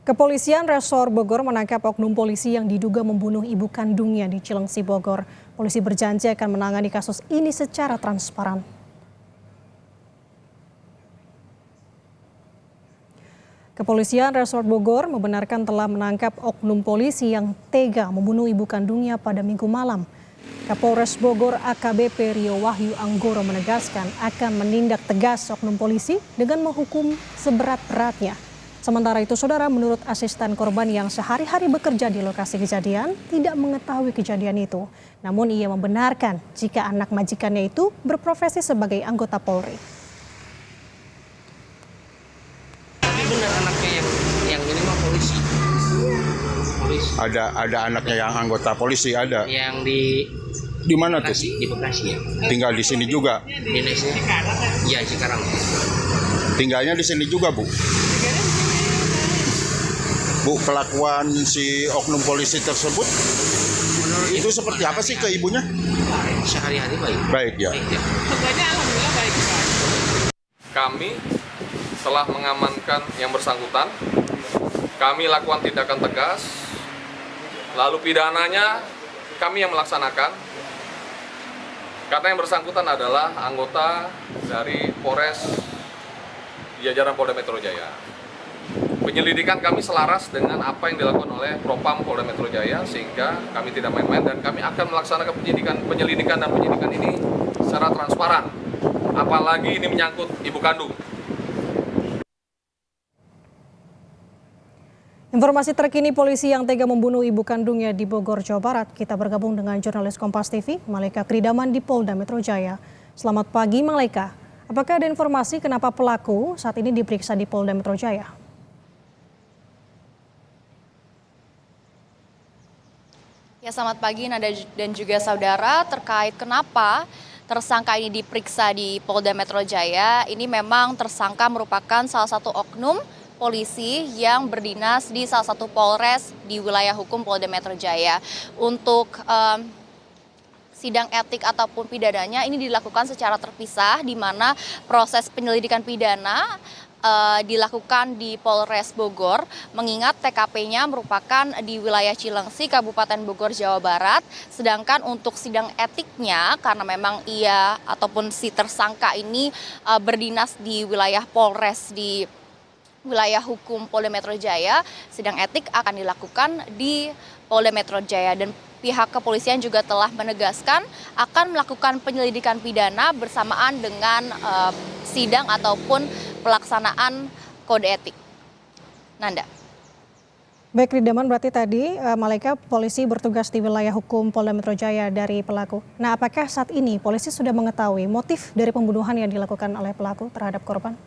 Kepolisian Resor Bogor menangkap oknum polisi yang diduga membunuh ibu kandungnya di Cilengsi, Bogor. Polisi berjanji akan menangani kasus ini secara transparan. Kepolisian Resor Bogor membenarkan telah menangkap oknum polisi yang tega membunuh ibu kandungnya pada Minggu malam. Kapolres Bogor AKBP Rio Wahyu Anggoro menegaskan akan menindak tegas oknum polisi dengan menghukum seberat-beratnya. Sementara itu, saudara, menurut asisten korban yang sehari-hari bekerja di lokasi kejadian tidak mengetahui kejadian itu. Namun ia membenarkan jika anak majikannya itu berprofesi sebagai anggota Polri. Tapi benar anaknya yang ini mah polisi. Ada anaknya yang anggota polisi ada. Yang Di mana tuh? Di Bekasi ya. Tinggal di sini juga. Di Indonesia. Iya, sekarang. Tinggalnya di sini juga, Bu. Bu, kelakuan si oknum polisi tersebut itu seperti apa sih ke ibunya? Sehari-hari baik. Baik ya. Sebenarnya alhamdulillah baik, Pak. Kami telah mengamankan yang bersangkutan. Kami lakukan tindakan tegas. Lalu pidananya kami yang melaksanakan. Karena yang bersangkutan adalah anggota dari Polres jajaran Polda Metro Jaya. Penyelidikan kami selaras dengan apa yang dilakukan oleh Propam Polda Metro Jaya, sehingga kami tidak main-main dan kami akan melaksanakan penyelidikan ini secara transparan. Apalagi ini menyangkut ibu kandung. Informasi terkini polisi yang tega membunuh ibu kandungnya di Bogor, Jawa Barat. Kita bergabung dengan jurnalis Kompas TV, Malaika Kridaman di Polda Metro Jaya. Selamat pagi, Malaika. Apakah ada informasi kenapa pelaku saat ini diperiksa di Polda Metro Jaya? Ya, selamat pagi Nada dan juga saudara. Terkait kenapa tersangka ini diperiksa di Polda Metro Jaya, ini memang tersangka merupakan salah satu oknum polisi yang berdinas di salah satu polres di wilayah hukum Polda Metro Jaya. Untuk sidang etik ataupun pidananya ini dilakukan secara terpisah, di mana proses penyelidikan pidana dilakukan di Polres Bogor, mengingat TKP-nya merupakan di wilayah Cilengsi, Kabupaten Bogor, Jawa Barat. Sedangkan untuk sidang etiknya, karena memang ia ataupun si tersangka ini berdinas di wilayah Polres di wilayah hukum Polda Metro Jaya, sidang etik akan dilakukan di Polda Metro Jaya. Dan pihak kepolisian juga telah menegaskan akan melakukan penyelidikan pidana bersamaan dengan sidang ataupun pelaksanaan kode etik. Nanda. Baik, Kridaman, berarti tadi Malaika, polisi bertugas di wilayah hukum Polda Metro Jaya dari pelaku. Nah, apakah saat ini polisi sudah mengetahui motif dari pembunuhan yang dilakukan oleh pelaku terhadap korban?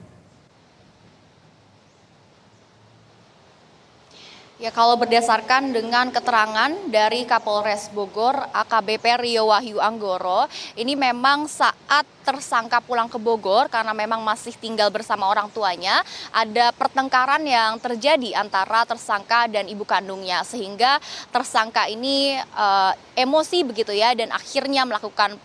Ya, kalau berdasarkan dengan keterangan dari Kapolres Bogor AKBP Rio Wahyu Anggoro, ini memang saat tersangka pulang ke Bogor karena memang masih tinggal bersama orang tuanya, ada pertengkaran yang terjadi antara tersangka dan ibu kandungnya, sehingga tersangka ini emosi begitu ya, dan akhirnya melakukan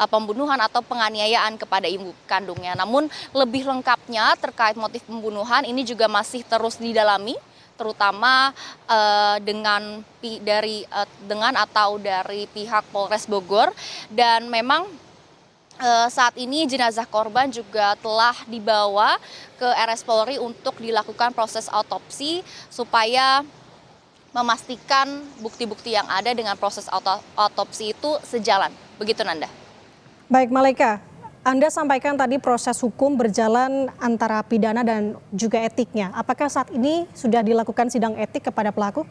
pembunuhan atau penganiayaan kepada ibu kandungnya. Namun lebih lengkapnya terkait motif pembunuhan ini juga masih terus didalami, terutama dengan dari pihak Polres Bogor. Dan memang saat ini jenazah korban juga telah dibawa ke RS Polri untuk dilakukan proses autopsi supaya memastikan bukti-bukti yang ada dengan proses autopsi itu sejalan. Begitu, Nanda. Baik, Malaika. Anda sampaikan tadi proses hukum berjalan antara pidana dan juga etiknya. Apakah saat ini sudah dilakukan sidang etik kepada pelaku?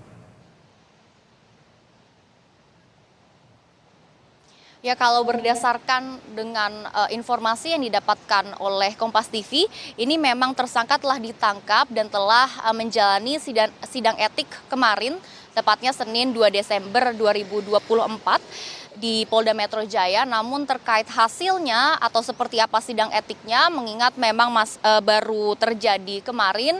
Ya, kalau berdasarkan dengan informasi yang didapatkan oleh Kompas TV, ini memang tersangka telah ditangkap dan telah menjalani sidang etik kemarin, tepatnya Senin 2 Desember 2024. Di Polda Metro Jaya. Namun terkait hasilnya atau seperti apa sidang etiknya, mengingat memang baru terjadi kemarin,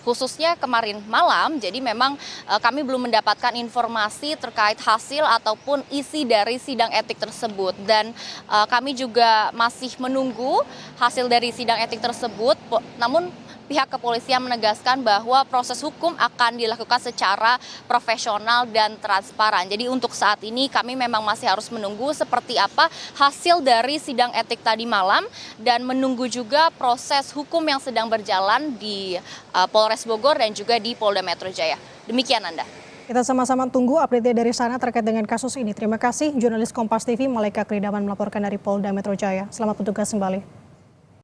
khususnya kemarin malam, jadi memang kami belum mendapatkan informasi terkait hasil ataupun isi dari sidang etik tersebut. Dan kami juga masih menunggu hasil dari sidang etik tersebut. Namun pihak kepolisian menegaskan bahwa proses hukum akan dilakukan secara profesional dan transparan. Jadi untuk saat ini kami memang masih harus menunggu seperti apa hasil dari sidang etik tadi malam dan menunggu juga proses hukum yang sedang berjalan di Polres Bogor dan juga di Polda Metro Jaya. Demikian Anda. Kita sama-sama tunggu update dari sana terkait dengan kasus ini. Terima kasih jurnalis Kompas TV Malaika Kridaman melaporkan dari Polda Metro Jaya. Selamat bertugas kembali.